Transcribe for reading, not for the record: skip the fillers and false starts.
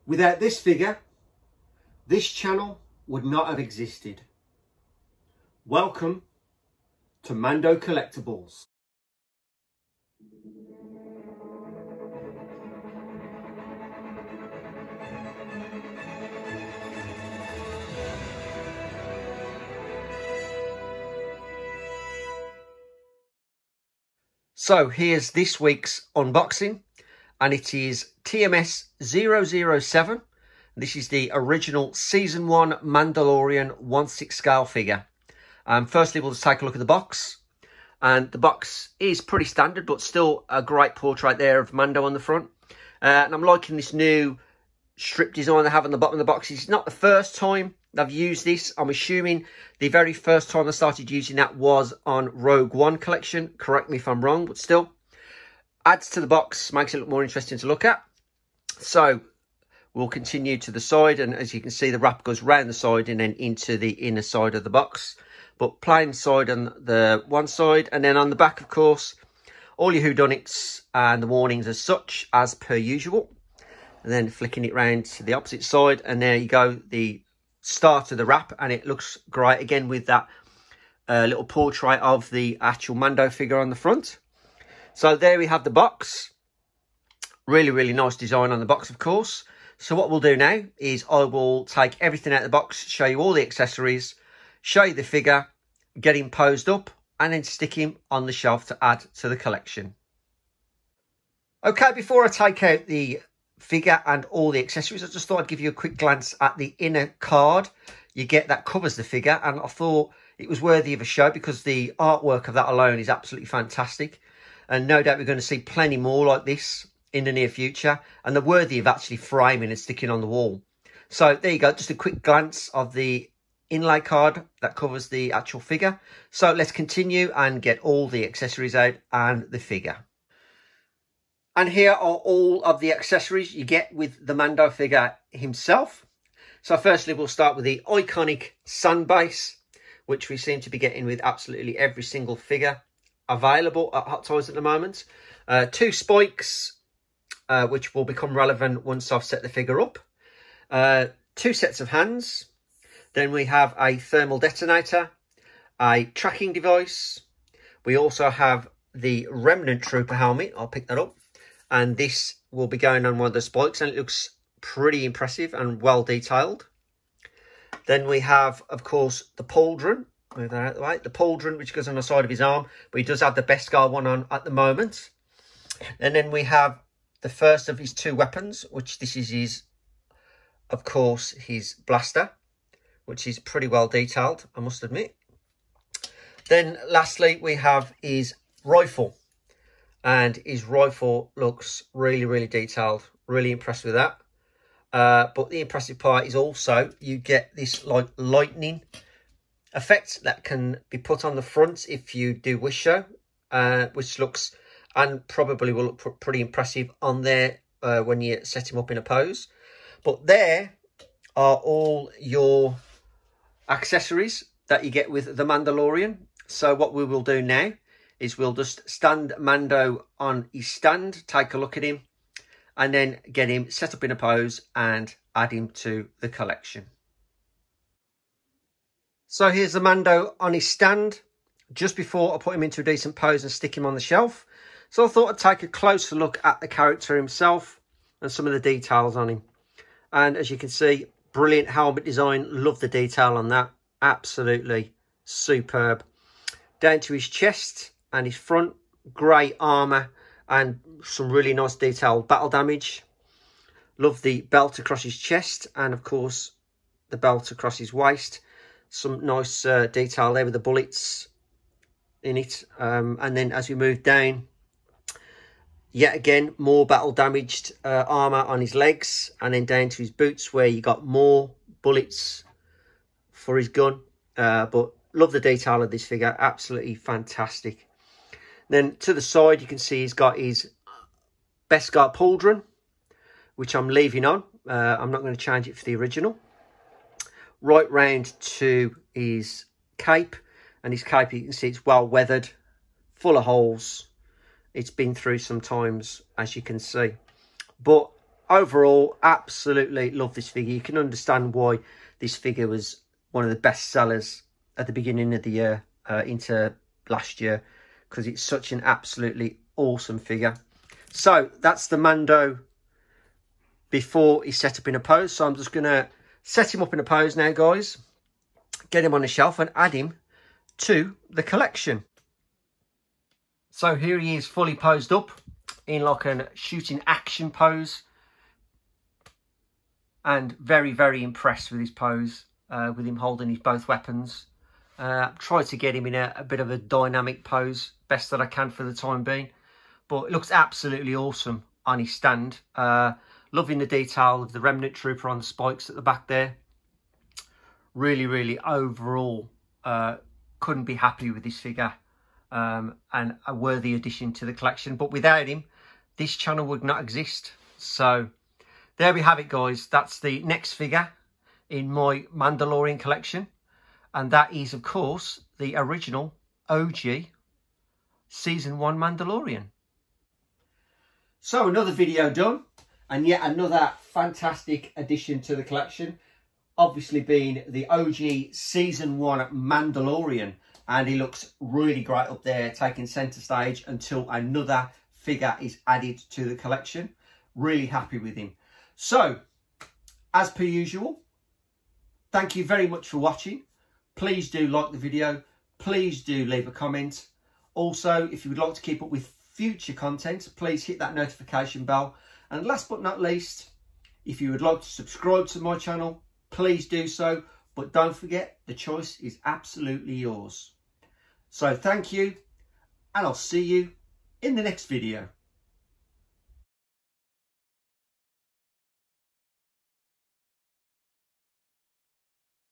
Without this figure, this channel would not have existed. Welcome to MANDO Collectables. So here's this week's unboxing, and it is TMS 007. This is the original Season 1 Mandalorian 1/6 scale figure. Firstly, we'll just take a look at the box. And the box is pretty standard, but still a great portrait there of Mando on the front. And I'm liking this new strip design they have on the bottom of the box. It's not the first time I've used this. I'm assuming the very first time I started using that was on Rogue One collection. Correct me if I'm wrong, but still. Adds to the box, makes it look more interesting to look at. So we'll continue to the side, and as you can see, the wrap goes round the side and then into the inner side of the box. But plain side on the one side, and then on the back, of course, all your whodunits and the warnings as such, as per usual. And then flicking it round to the opposite side, and there you go, the start of the wrap, and it looks great again with that little portrait of the actual Mando figure on the front. So there we have the box. Really, really nice design on the box, of course. So what we'll do now is I will take everything out of the box, show you all the accessories, show you the figure, get him posed up, and then stick him on the shelf to add to the collection. Okay, before I take out the figure and all the accessories, I just thought I'd give you a quick glance at the inner card you get that covers the figure, and I thought it was worthy of a show because the artwork of that alone is absolutely fantastic, and no doubt we're going to see plenty more like this in the near future, and they're worthy of actually framing and sticking on the wall. So there you go, just a quick glance of the inlay card that covers the actual figure. So let's continue and get all the accessories out and the figure. And here are all of the accessories you get with the Mando figure himself. So firstly, we'll start with the iconic sand base, which we seem to be getting with absolutely every single figure available at Hot Toys at the moment. 2 spikes, which will become relevant once I've set the figure up. 2 sets of hands. Then we have a thermal detonator, a tracking device. We also have the Remnant Trooper helmet. I'll pick that up. And this will be going on one of the spikes, and it looks pretty impressive and well detailed. Then we have, of course, the pauldron. Move that out of the way. The pauldron, which goes on the side of his arm, but he does have the Beskar one on at the moment. And then we have the first of his 2 weapons, which this is his, of course, his blaster, which is pretty well detailed, I must admit. Then lastly, we have his rifle. And his rifle looks really, really detailed. Really impressed with that. But the impressive part is also you get this like lightning effect that can be put on the front if you do wish so. Which looks, and probably will look pretty impressive on there when you set him up in a pose. But there are all your accessories that you get with the Mandalorian. So what we will do now is we'll just stand Mando on his stand, take a look at him, and then get him set up in a pose and add him to the collection. So here's the Mando on his stand, just before I put him into a decent pose and stick him on the shelf. So I thought I'd take a closer look at the character himself and some of the details on him. And as you can see, brilliant helmet design, love the detail on that, absolutely superb. Down to his chest and his front, grey armour and some really nice detailed battle damage. Love the belt across his chest and, of course, the belt across his waist. Some nice detail there with the bullets in it. And then as we move down, yet again, more battle damaged armour on his legs, and then down to his boots where you got more bullets for his gun. But love the detail of this figure, absolutely fantastic. Then to the side, you can see he's got his Beskar pauldron, which I'm leaving on. I'm not going to change it for the original. Right round to his cape, and his cape, you can see it's well weathered, full of holes. It's been through some times, as you can see. But overall, absolutely love this figure. You can understand why this figure was one of the best sellers at the beginning of the year into last year, because it's such an absolutely awesome figure. So that's the Mando before he's set up in a pose. So I'm just going to set him up in a pose now, guys. Get him on the shelf and add him to the collection. So here he is, fully posed up in like a shooting action pose. And very, very impressed with his pose, with him holding his both weapons. Tried to get him in a bit of a dynamic pose, best that I can for the time being. But it looks absolutely awesome on his stand. Loving the detail of the Remnant Trooper on the spikes at the back there. Really, really overall, couldn't be happy with this figure. And a worthy addition to the collection. But without him, this channel would not exist. So there we have it, guys. That's the next figure in my Mandalorian collection. And that is, of course, the original OG Season 1 Mandalorian. So another video done, and yet another fantastic addition to the collection, obviously being the OG Season 1 Mandalorian, and he looks really great up there, taking centre stage until another figure is added to the collection. Really happy with him. So, as per usual, thank you very much for watching. Please do like the video. Please do leave a comment. Also, if you would like to keep up with future content, please hit that notification bell. And last but not least, if you would like to subscribe to my channel, please do so. But don't forget, the choice is absolutely yours. So thank you, and I'll see you in the next video.